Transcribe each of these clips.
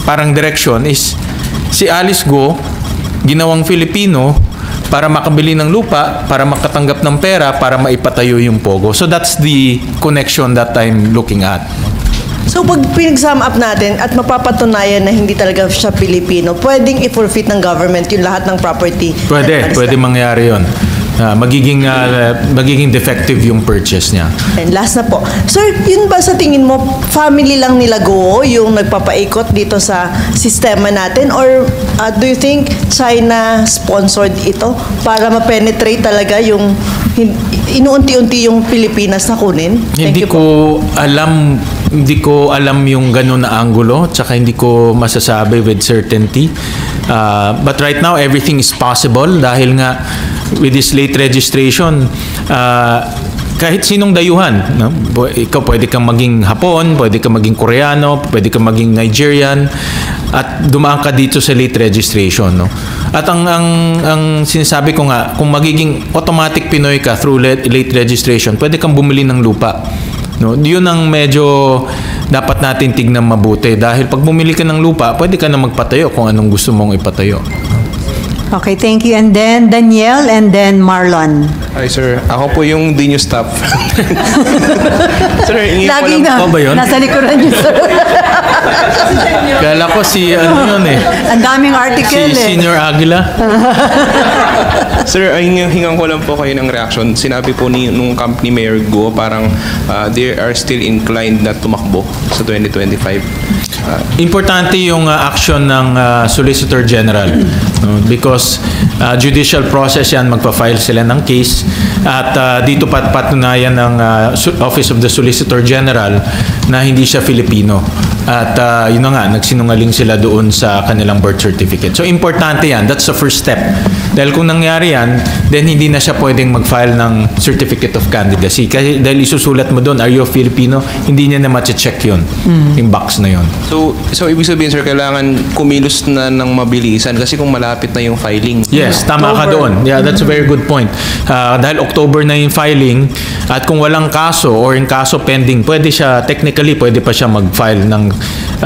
parang direction is si Alice Go, ginawang Filipino para makabili ng lupa, para makatanggap ng pera, para maipatayo yung Pogo. So that's the connection that I'm looking at. So pag pinag-sum up natin at mapapatunayan na hindi talaga siya Pilipino, pwedeng i-forfeit ng government yung lahat ng property? Pwede mangyari yun. Magiging defective yung purchase niya. And last na po. Sir, yun ba sa tingin mo, family lang nila Go yung nagpapaikot dito sa sistema natin? Or do you think China sponsored ito para ma-penetrate talaga yung inuunti-unti yung Pilipinas na kunin? Hindi ko alam yung ganun na angulo, tsaka hindi ko masasabi with certainty. But right now, everything is possible dahil nga with this late registration, kahit sinong dayuhan, no? Ikaw pwede kang maging Hapon, pwede kang maging Koreano, pwede kang maging Nigerian, at dumaan ka dito sa late registration, no? At ang sinasabi ko nga, kung magiging automatic Pinoy ka through late registration, pwede kang bumili ng lupa. No, yun ang medyo dapat natin tignan mabuti dahil pag bumili ka ng lupa, pwede ka na magpatayo kung anong gusto mong ipatayo. Okay, thank you. And then Daniel and then Marlon. Hi, sir. Ako po yung di nyo staff. Sir, ingin ko Lagi lang. na. Ako ba yun? Nasa likuran niyo, sir. Kala ko si ano yun eh. Ang daming article Si Senior Aguila. Sir, hingan ko lang po kayo ng reaction. Sinabi po nung company Mayor Go, parang they are still inclined na tumakbo sa 2025. Importante yung action ng Solicitor General, no? Because judicial process yan, magpa-file sila ng case at dito patunayan ng Office of the Solicitor General na hindi siya Filipino at yun na nga, nagsinungaling sila doon sa kanilang birth certificate. So importante yan, that's the first step. Dahil kung nangyari yan, then hindi na siya pwedeng mag-file ng Certificate of Candidacy. Kasi dahil isusulat mo doon, are you a Filipino? Hindi niya na ma-check yun, yung box na yun. So ibig sabihin, sir, kailangan kumilos na ng mabilisan kasi kung malapit na yung filing. Yes, tama ka doon. Yeah, that's a very good point. Dahil October na yung filing at kung walang kaso or yung kaso pending, pwede pa siya mag-file ng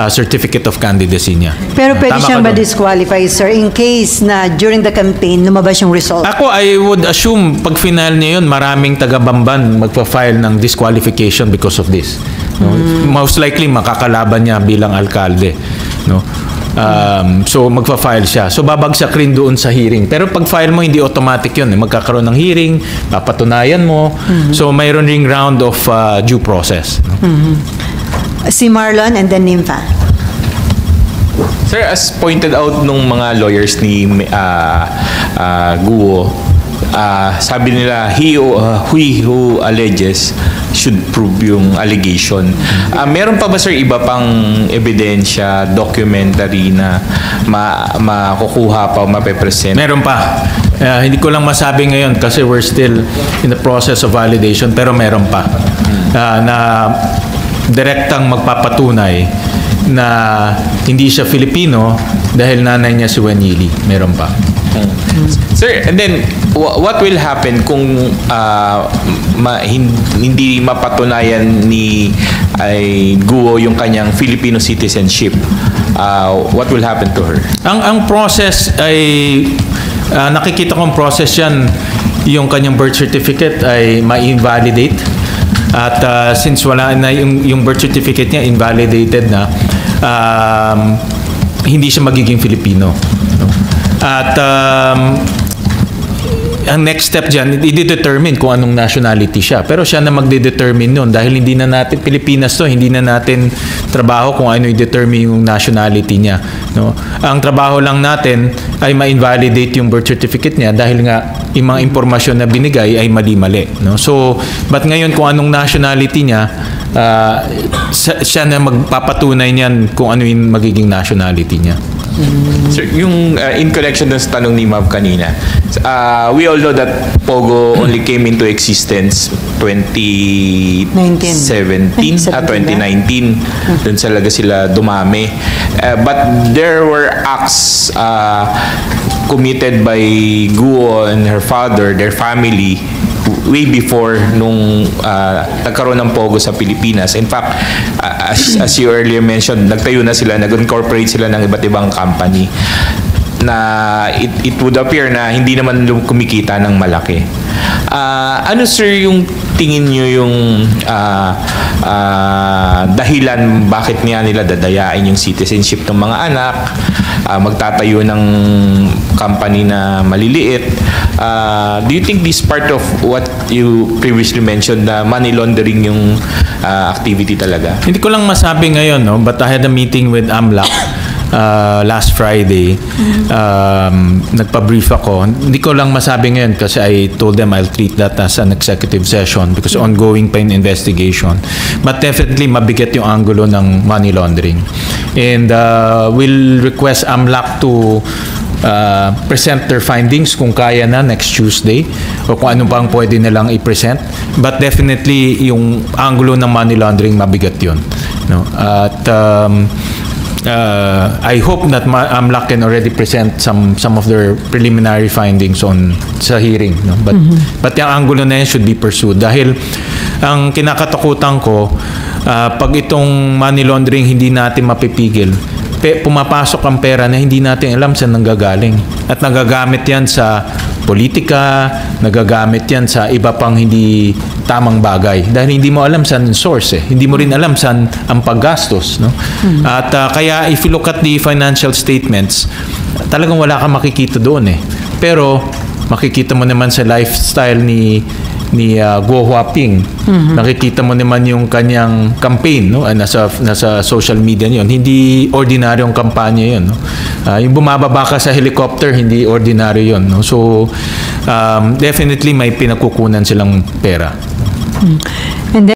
Certificate of Candidacy niya. Pero pwede Tama siyang ka doon. ma-disqualify, sir, in case na during the campaign, lumabas yung result. Ako, I would assume pag final niya yun, maraming taga-Bamban magpa-file ng disqualification because of this. No? Most likely, makakalaban niya bilang alkalde. No? So, magpa-file siya. So, babagsak rin doon sa hearing. Pero pag file mo, hindi automatic yun. Magkakaroon ng hearing, papatunayan mo. So, mayroon ring round of due process. No? Si Marlon and then Nympha. Sir, as pointed out nung mga lawyers ni Guo, sabi nila, he who alleges should prove yung allegation. Meron pa ba, sir, iba pang ebidensya, documentary na makukuha pa o mapepresent? Meron pa. Hindi ko lang masabi ngayon kasi we're still in the process of validation, pero meron pa. Na direktang magpapatunay na hindi siya Filipino dahil nanay niya si Wanyili. Meron pa. Sir, and then what will happen kung hindi mapatunayan ni Guo yung kanyang Filipino citizenship? What will happen to her? Ang process ay nakikita kong process yan, yung kanyang birth certificate ay ma-invalidate. At since wala na yung birth certificate niya invalidated na, hindi siya magiging Filipino. No? At ang next step dyan, i-determine kung anong nationality siya. Pero siya na magde-determine nun dahil hindi na natin, Pilipinas to, hindi na natin trabaho kung ano i-determine yung nationality niya. No? Ang trabaho lang natin ay ma-invalidate yung birth certificate niya dahil nga yung mga impormasyon na binigay ay mali-mali. No? So, but ngayon kung anong nationality niya, siya na magpapatunay niyan kung ano yung magiging nationality niya. Sir, yung in connection dun sa tanong ni Mav kanina, we all know that Pogo only came into existence 2017 2019. Dun talaga sila dumami. But there were acts committed by Guo and her father, their family, way before nung nagkaroon ng Pogo sa Pilipinas. In fact, as you earlier mentioned, nagtayo na sila, nag-incorporate sila ng iba't ibang company na it would appear na hindi naman kumikita ng malaki. Ano sir yung tingin nyo yung dahilan bakit nga nila dadayain yung citizenship ng mga anak, magtatayo ng company na maliliit? Do you think this part of what you previously mentioned na money laundering yung activity talaga? Hindi ko lang masabi ngayon, no? But I had a meeting with AMLAC last Friday. Nagpa-brief ako. Hindi ko lang masabi ngayon kasi I told them I'll treat that as an executive session because ongoing pa yung investigation. But definitely mabigat yung angulo ng money laundering. And we'll request AMLAC to present their findings kung kaya na next Tuesday o kung ano bang pwede nilang i-present. But definitely yung angulo ng money laundering mabigat yun. No? At I hope that AMLAC can already present some of their preliminary findings on sa hearing, no? But yung angulo na yan should be pursued dahil ang kinakatakutan ko pag itong money laundering hindi natin mapipigil, pumapasok ang pera na hindi natin alam saan nanggagaling at nagagamit yan sa politika, nagagamit yan sa iba pang hindi tamang bagay dahil hindi mo alam saan source hindi mo rin alam saan ang paggastos, no? At kaya if you look at the financial statements, talagang wala kang makikita doon pero makikita mo naman sa lifestyle ni Guo Huaping. Nakikita mo naman yung kanyang campaign, no? Nasa social media niyon. Hindi ordinaryong kampanya 'yon, no? Yung bumababa ka sa helicopter, hindi ordinaryo 'yon, no? So definitely may pinagkukunan silang pera. And then